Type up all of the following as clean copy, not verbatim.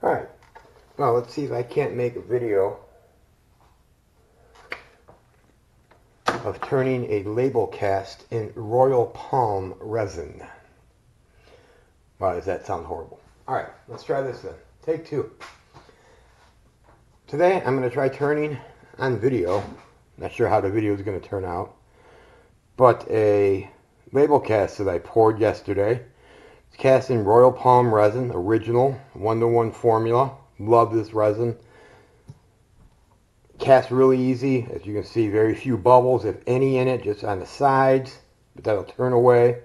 Alright, well, let's see if I can't make a video of turning a label cast in Royal Palm resin. Wow, does that sound horrible? Alright, let's try this then. Take two. Today I'm going to try turning on video, not sure how the video is going to turn out, but a label cast that I poured yesterday. It's cast in Royal Palm resin, original, 1-to-1 formula. Love this resin. Cast really easy, as you can see, very few bubbles, if any, in it, just on the sides, but that'll turn away.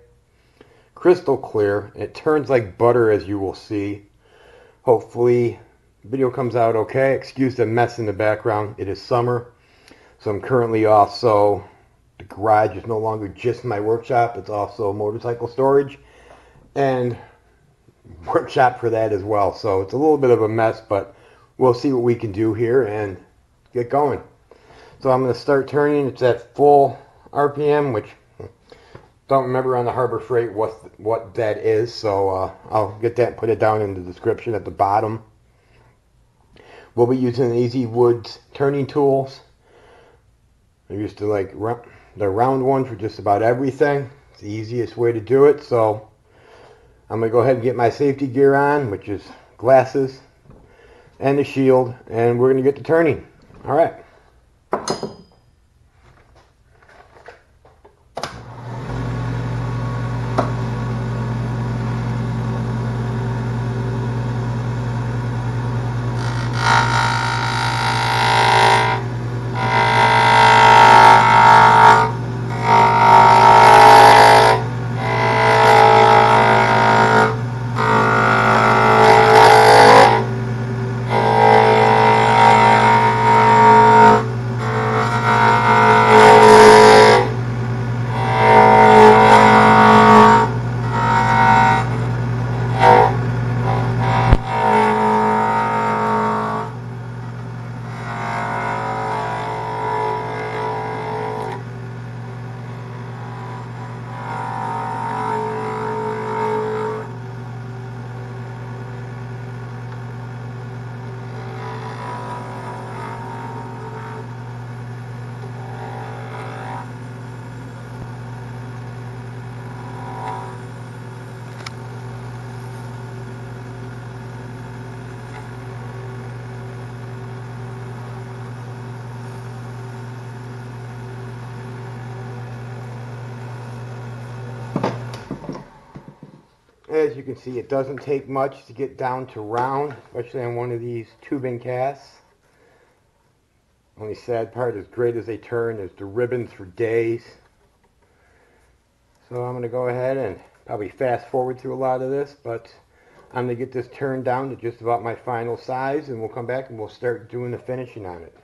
Crystal clear. It turns like butter, as you will see. Hopefully the video comes out okay. Excuse the mess in the background. It is summer, so I'm currently off, so the garage is no longer just my workshop. It's also motorcycle storage and workshop for that as well. So it's a little bit of a mess, but we'll see what we can do here and get going. So I'm going to start turning. It's at full RPM, which don't remember on the Harbor Freight what that is, so I'll get that and put it down in the description at the bottom. We'll be using Easy Woods turning tools. I used to like the round one for just about everything. It's the easiest way to do it, so I'm going to go ahead and get my safety gear on, which is glasses and the shield, and we're going to get to turning. All right. As you can see, it doesn't take much to get down to round, especially on one of these tubing casts. Only sad part, as great as they turn, is the ribbons for days. So I'm going to go ahead and probably fast forward through a lot of this, but I'm going to get this turned down to just about my final size, and we'll come back and we'll start doing the finishing on it.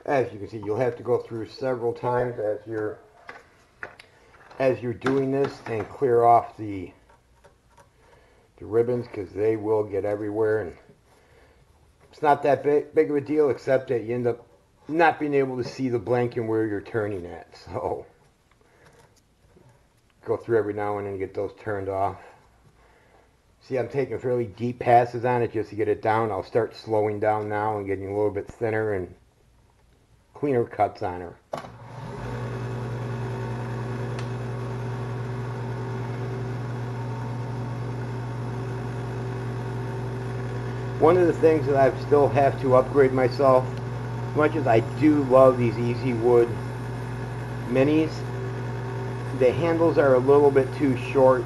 As you can see, you'll have to go through several times as you're doing this and clear off the ribbons, because they will get everywhere, and it's not that big of a deal, except that you end up not being able to see the blanking where you're turning at. So go through every now and then and get those turned off. See, I'm taking fairly deep passes on it just to get it down. I'll start slowing down now and getting a little bit thinner and cleaner cuts on her. One of the things that I still have to upgrade myself As much as I do love these Easy Wood minis, the handles are a little bit too short,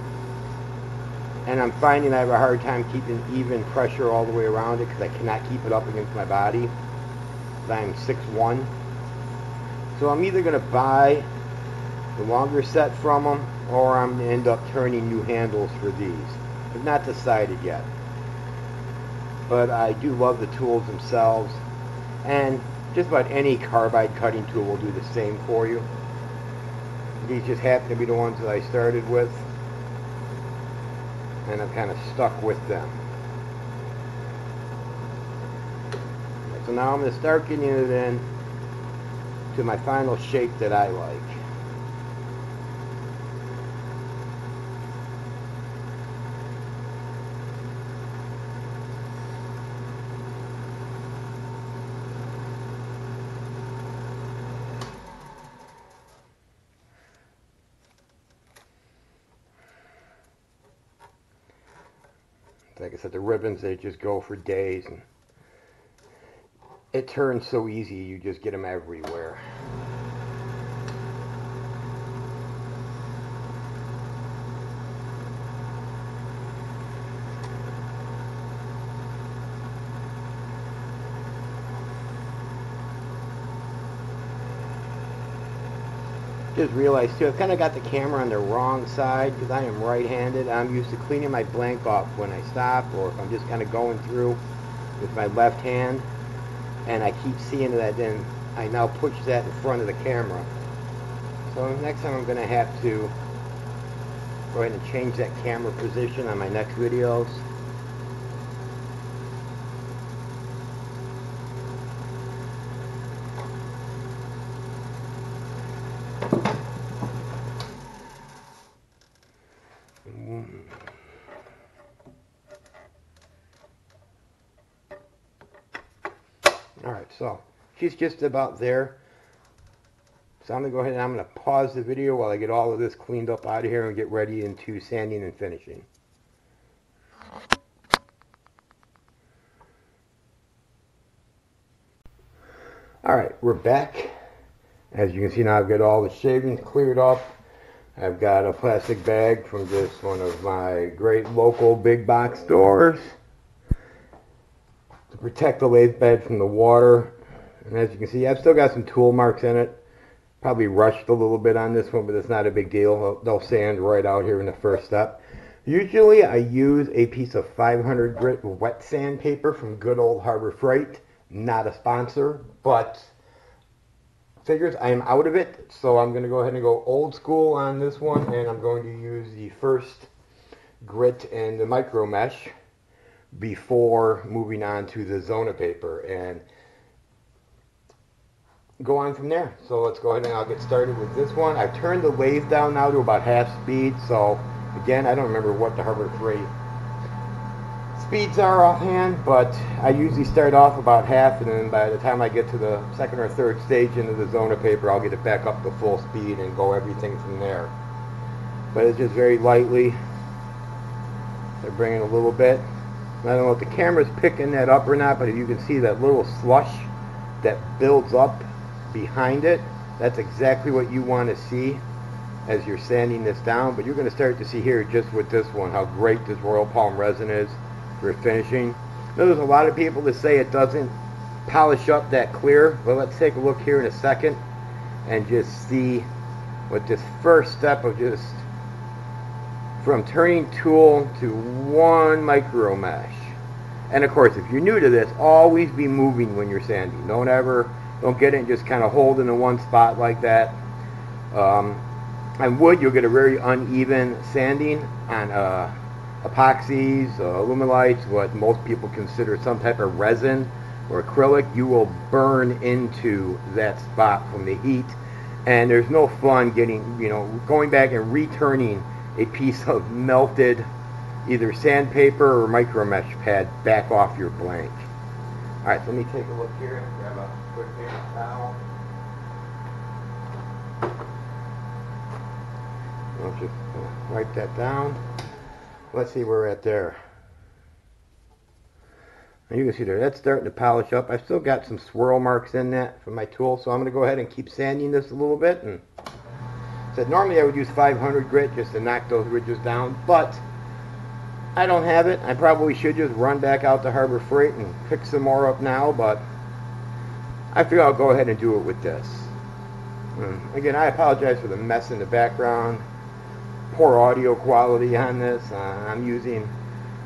and I'm finding I have a hard time keeping even pressure all the way around it because I cannot keep it up against my body. I'm 6'1". So I'm either going to buy the longer set from them, or I'm going to end up turning new handles for these. I've not decided yet. But I do love the tools themselves, and just about any carbide cutting tool will do the same for you. These just happen to be the ones that I started with, and I'm kind of stuck with them. So now I'm going to start getting it in to my final shape that I like. Like I said, the ribbons, they just go for days, and it turns so easy, you just get them everywhere. Just realized too, I've kind of got the camera on the wrong side because I am right-handed. I'm used to cleaning my blank off when I stop, or if I'm just kind of going through with my left hand, and I keep seeing that, then I now push that in front of the camera. So next time I'm going to have to go ahead and change that camera position on my next videos. Alright, so she's just about there. So I'm going to go ahead and I'm going to pause the video while I get all of this cleaned up out of here and get ready into sanding and finishing. Alright, we're back. As you can see now, I've got all the shavings cleared up. I've got a plastic bag from just one of my great local big box stores to protect the lathe bed from the water. And as you can see, I've still got some tool marks in it. Probably rushed a little bit on this one, but it's not a big deal. They'll sand right out here in the first step. Usually I use a piece of 500 grit wet sandpaper from good old Harbor Freight. Not a sponsor, but figures I am out of it, so I'm going to go ahead and go old school on this one, and I'm going to use the first grit and the micro mesh before moving on to the Zona paper and go on from there. So let's go ahead and I'll get started with this one. I've turned the lathe down now to about half speed, so again, I don't remember what the Harbor Freight speeds are offhand, but I usually start off about half, and then by the time I get to the second or third stage into the Zona paper, I'll get it back up to full speed and go everything from there. But it's just very lightly. They're bringing a little bit. I don't know if the camera's picking that up or not, but if you can see that little slush that builds up behind it, that's exactly what you want to see as you're sanding this down. But you're going to start to see here just with this one how great this Royal Palm resin is for finishing. There's a lot of people that say it doesn't polish up that clear, but let's take a look here in a second and just see what this first step of just from turning tool to one micro mesh. And of course, if you're new to this, always be moving when you're sanding. Don't get it and just kind of hold in one spot like that. On wood, you'll get a very uneven sanding. On epoxies, aluminites, what most people consider some type of resin or acrylic, you will burn into that spot from the heat, and there's no fun going back and returning a piece of melted either sandpaper or micro mesh pad back off your blank. Alright, so let me take a look here and grab a quick paper towel. I'll just wipe that down. Let's see where we're at there. You can see there, that's starting to polish up. I've still got some swirl marks in that from my tool, so I'm going to go ahead and keep sanding this a little bit. And said normally I would use 500 grit just to knock those ridges down, but I don't have it. I probably should just run back out to Harbor Freight and pick some more up now, but I figure I'll go ahead and do it with this. Again, I apologize for the mess in the background. Poor audio quality on this. I'm using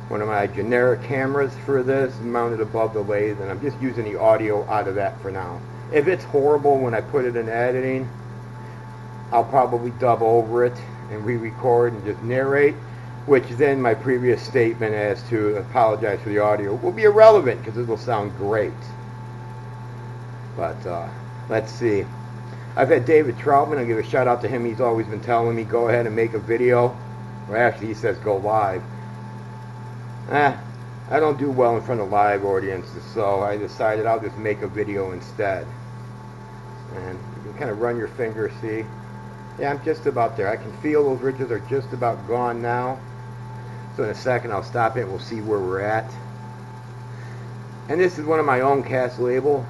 one of my generic cameras for this, mounted above the lathe, and I'm just using the audio out of that for now. If it's horrible when I put it in editing, I'll probably dub over it and re-record and just narrate, which then my previous statement as to apologize for the audio will be irrelevant because it will sound great. But let's see. I've had David Troutman. I'll give a shout out to him. He's always been telling me go ahead and make a video. Or actually he says go live. I don't do well in front of live audiences, so I decided I'll just make a video instead. And you can kind of run your finger, see? Yeah, I'm just about there. I can feel those ridges are just about gone now. So in a second I'll stop it and we'll see where we're at. And this is one of my own cast label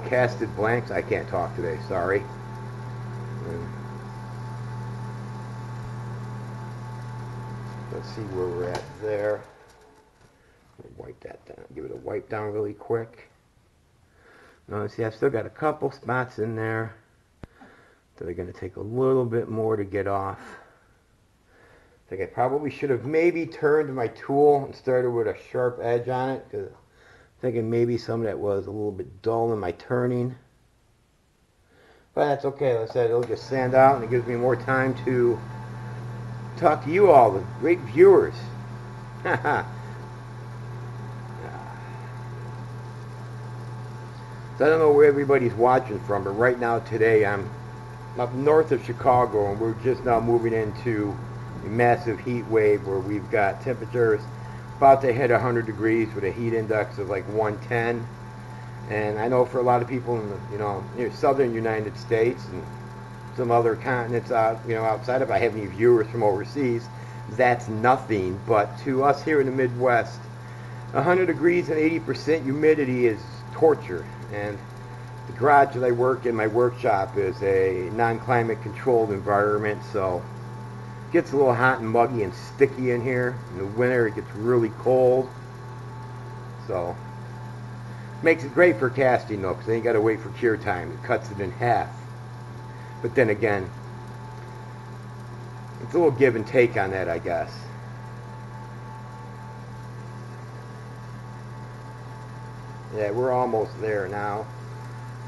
casted blanks. I can't talk today, sorry. Let's see where we're at there. Wipe that down. Give it a wipe down really quick. Now, see, I've still got a couple spots in there that are going to take a little bit more to get off. I think I probably should have maybe turned my tool and started with a sharp edge on it, because I'm thinking maybe some of that was a little bit dull in my turning. But that's okay. Like I said, it'll just sand out and it gives me more time to talk to you all, the great viewers. So I don't know where everybody's watching from, but right now today I'm up north of Chicago and we're just now moving into a massive heat wave where we've got temperatures about to hit 100 degrees with a heat index of like 110. And I know for a lot of people in the near southern United States and some other continents out outside, if I have any viewers from overseas, that's nothing. But to us here in the Midwest, 100 degrees and 80% humidity is torture. And the garage that I work in, my workshop, is a non-climate controlled environment, so it gets a little hot and muggy and sticky in here. In the winter it gets really cold, so makes it great for casting though, because then you got to wait for cure time. It cuts it in half. But then again, it's a little give and take on that, I guess. Yeah, we're almost there now.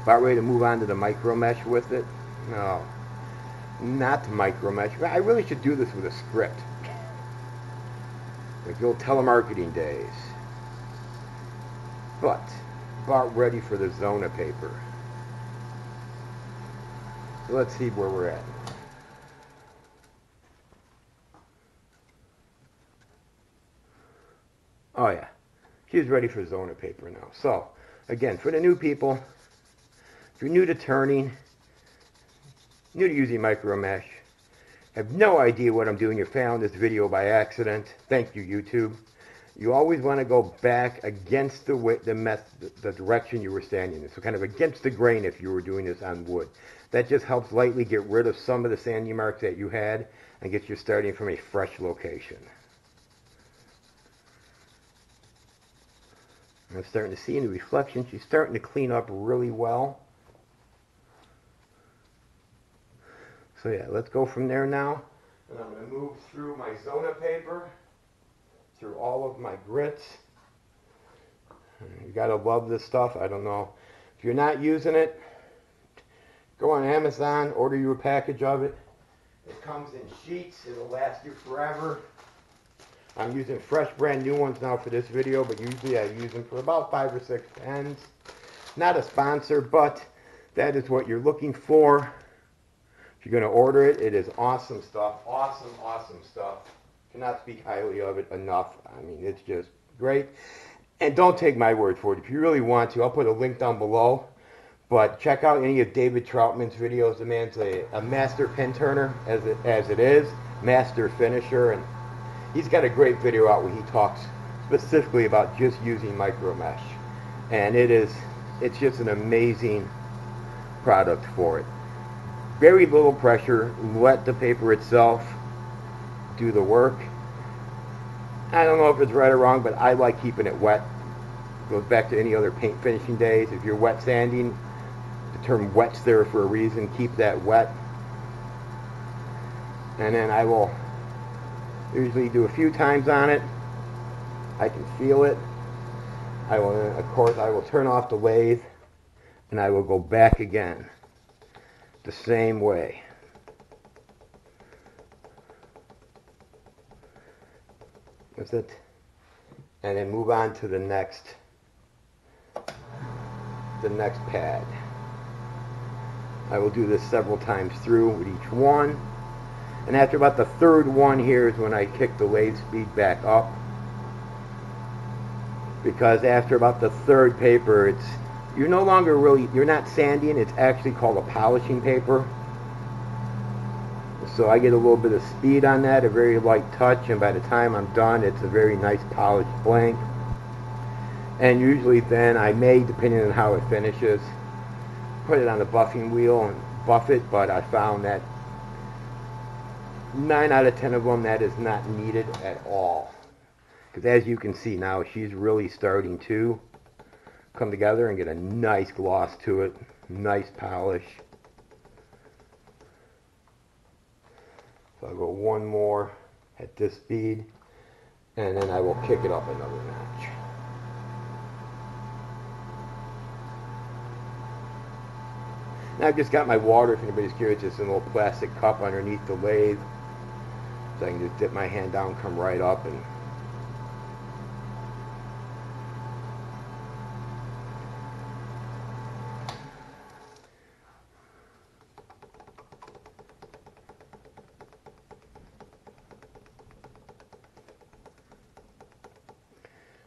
About ready to move on to the micro mesh with it. No, not the micro mesh. I really should do this with a script, like the old telemarketing days. But about ready for the Zona paper. So let's see where we're at. Oh yeah, she's ready for Zona paper now. So again, for the new people, if you're new to turning, new to using micro mesh, have no idea what I'm doing, you found this video by accident, thank you YouTube. You always want to go back against the direction you were standing in. So kind of against the grain if you were doing this on wood. That just helps lightly get rid of some of the sandy marks that you had and get you starting from a fresh location. I'm starting to see in the reflection, she's starting to clean up really well. So yeah, let's go from there now. And I'm going to move through my Zona paper, through all of my grits. You gotta love this stuff. I don't know. If you're not using it, go on Amazon, order you a package of it. It comes in sheets. It'll last you forever. I'm using fresh brand new ones now for this video, but usually I use them for about 5 or 6 pens. Not a sponsor, but that is what you're looking for. If you're going to order it, it is awesome stuff. Awesome, awesome stuff. Cannot speak highly of it enough. I mean, it's just great. And don't take my word for it. If you really want to, I'll put a link down below. But check out any of David Troutman's videos. The man's a master pen turner, as it is, master finisher, and he's got a great video out where he talks specifically about just using micro mesh, and it's just an amazing product for it. Very little pressure. Let the paper itself do the work. I don't know if it's right or wrong, but I like keeping it wet. Goes back to any other paint finishing days. If you're wet sanding, the term wet's there for a reason. Keep that wet. And then I will usually do a few times on it. I can feel it. I will, of course, I will turn off the lathe and I will go back again the same way. That's it. And then move on to the next pad. I will do this several times through with each one. And after about the third one here is when I kick the lathe speed back up. Because after about the third paper, you're no longer really, you're not sanding, it's actually called a polishing paper. So I get a little bit of speed on that, a very light touch, and by the time I'm done, it's a very nice polished blank. And usually then I may, depending on how it finishes, put it on the buffing wheel and buff it, but I found that 9 out of 10 of them, that is not needed at all. Because as you can see now, she's really starting to come together and get a nice gloss to it, nice polish. So I'll go one more at this speed, and then I will kick it up another notch. Now I've just got my water, if anybody's curious, just in a little plastic cup underneath the lathe. So I can just dip my hand down, come right up, and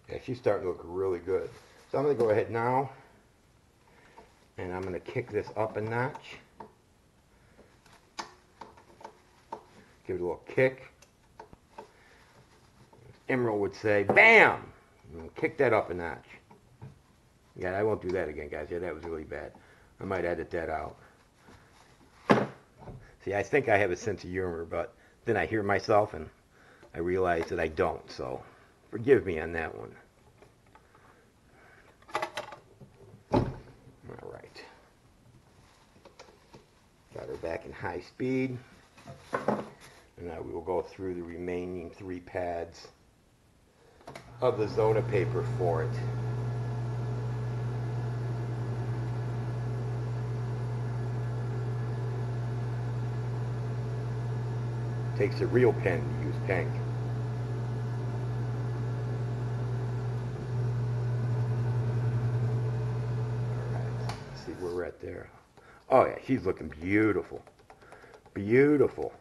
yeah, she's starting to look really good. So I'm going to go ahead now, and I'm going to kick this up a notch. Give it a little kick. Emerald would say, BAM! And kick that up a notch. Yeah, I won't do that again, guys. Yeah, that was really bad. I might edit that out. See, I think I have a sense of humor, but then I hear myself and I realize that I don't, so forgive me on that one. All right. Got her back in high speed. And now we will go through the remaining 3 pads of the Zona paper for it. Takes a real pen to use pink. Alright, let's see where we're at there. Oh yeah, she's looking beautiful. Beautiful.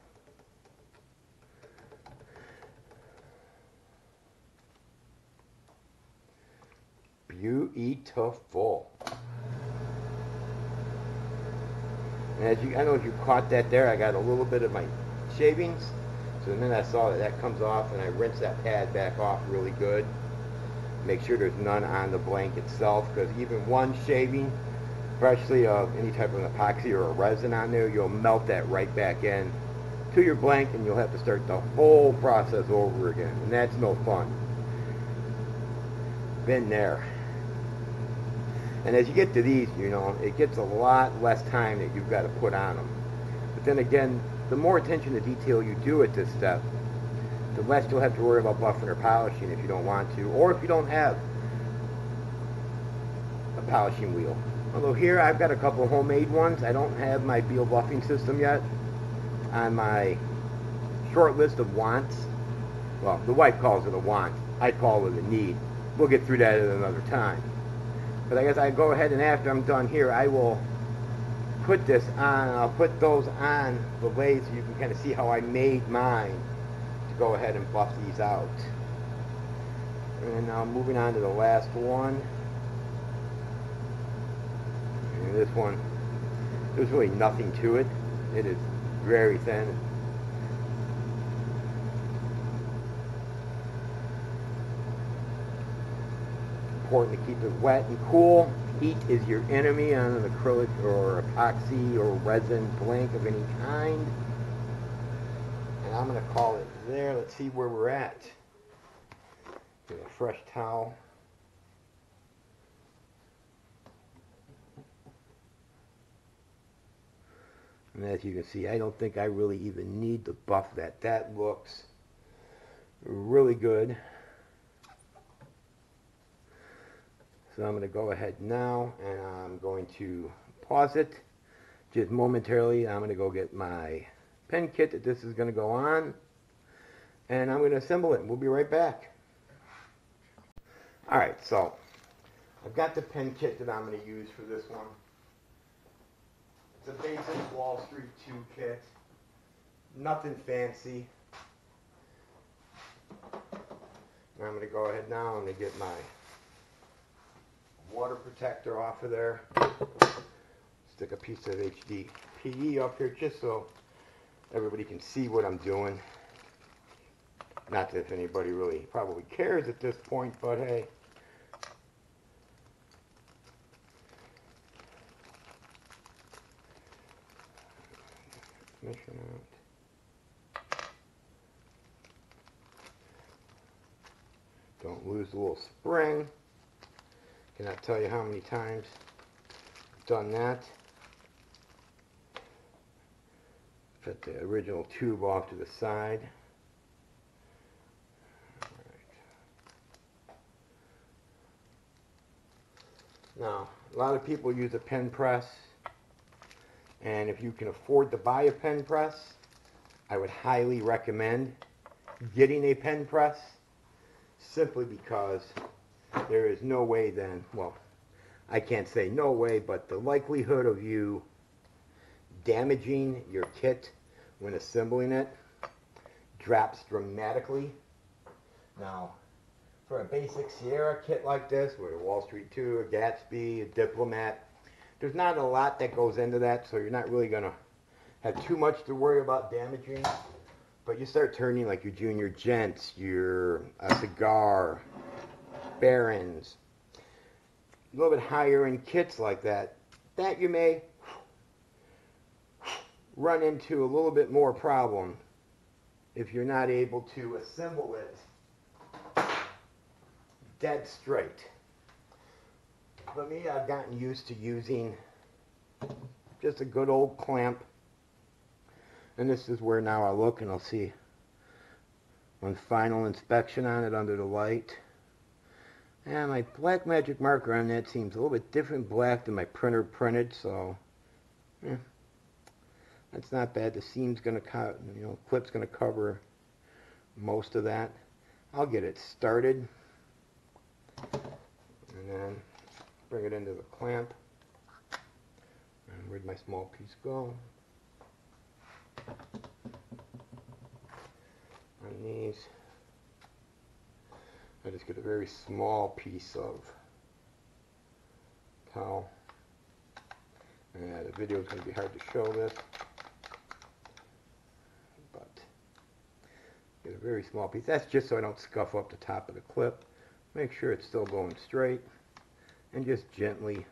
Beautiful. And as you, I don't know if you caught that there, I got a little bit of my shavings. So then I saw that comes off, and I rinse that pad back off really good. Make sure there's none on the blank itself, because even one shaving, especially of any type of epoxy or a resin on there, you'll melt that right back in to your blank, and you'll have to start the whole process over again, and that's no fun. Been there. And as you get to these, you know, it gets a lot less time that you've got to put on them. But then again, the more attention to detail you do at this step, the less you'll have to worry about buffing or polishing if you don't want to, or if you don't have a polishing wheel. Although here I've got a couple of homemade ones. I don't have my Beal buffing system yet on my short list of wants. Well, the wife calls it a want. I call it a need. We'll get through that at another time. But I guess I go ahead, and after I'm done here, I will put this on. I'll put those on the lathe so you can kind of see how I made mine to go ahead and buff these out. And now moving on to the last one. And this one, there's really nothing to it. It is very thin. important to keep it wet and cool. Heat is your enemy on an acrylic or epoxy or resin blank of any kind. And I'm going to call it there. Let's see where we're at. Get a fresh towel. And as you can see, I don't think I really even need to buff that. That looks really good. So I'm going to go ahead now and I'm going to pause it just momentarily. I'm going to go get my pen kit that this is going to go on, and I'm going to assemble it. We'll be right back. Alright, so I've got the pen kit that I'm going to use for this one. It's a basic Wall Street 2 kit. Nothing fancy. And I'm going to go ahead now. I'm going to get my water protector off of there. Stick a piece of HDPE up here just so everybody can see what I'm doing. Not that if anybody really probably cares at this point, but hey. Mission out. Don't lose the little spring. Cannot tell you how many times I've done that. Put the original tube off to the side. Now, a lot of people use a pen press, and if you can afford to buy a pen press, I would highly recommend getting a pen press, simply because there is no way then, well, I can't say no way, but the likelihood of you damaging your kit when assembling it drops dramatically. Now, for a basic Sierra kit like this, with a Wall Street 2, a Gatsby, a Diplomat, there's not a lot that goes into that, so you're not really going to have too much to worry about damaging. But you start turning like your Junior Gents, your Cigar, Barons, a little bit higher end kits like that, that you may run into a little bit more problem if you're not able to assemble it dead straight. For me, I've gotten used to using just a good old clamp, and this is where now I'll look and I'll see one final inspection on it under the light. And my black magic marker on that seems a little bit different black than my printer printed, so yeah, that's not bad. The seam's going to cut, clip's going to cover most of that. I'll get it started and then bring it into the clamp. And where'd my small piece go? On these, I just get a very small piece of towel. And the video is going to be hard to show this, but get a very small piece. That's just so I don't scuff up the top of the clip. Make sure it's still going straight, and just gently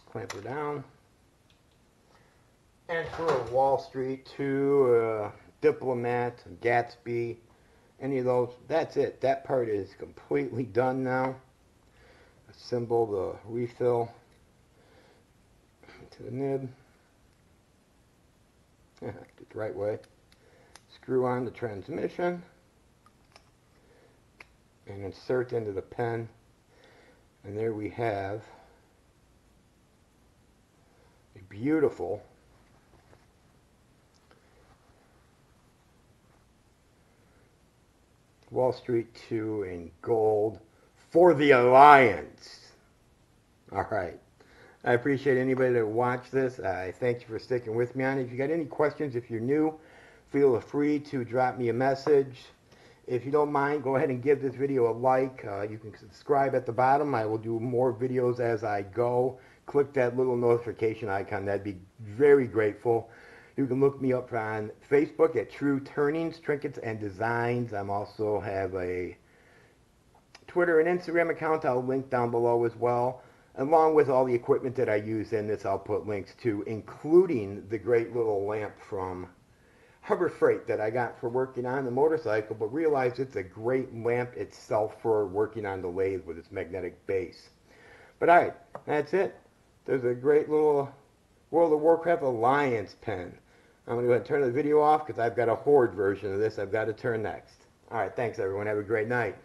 clamp it down. And for a Wall Street 2, Diplomat, Gatsby, any of those, that's it. That part is completely done now. Assemble the refill to the nib. Get it the right way. Screw on the transmission and insert into the pen. And there we have a beautiful Wall Street 2 in gold for the Alliance. Alright. I appreciate anybody that watched this. I thank you for sticking with me on it. If you got any questions, if you're new, feel free to drop me a message. If you don't mind, go ahead and give this video a like. You can subscribe at the bottom. I will do more videos as I go. Click that little notification icon. That'd be very grateful. You can look me up on Facebook at True Turnings, Trinkets, and Designs. I also have a Twitter and Instagram account I'll link down below as well. Along with all the equipment that I use in this, I'll put links to, including the great little lamp from Harbor Freight that I got for working on the motorcycle, but realized it's a great lamp itself for working on the lathe with its magnetic base. But alright, that's it. There's a great little World of Warcraft Alliance pen. I'm going to go ahead and turn the video off because I've got a Horde version of this I've got to turn next. Alright, thanks everyone. Have a great night.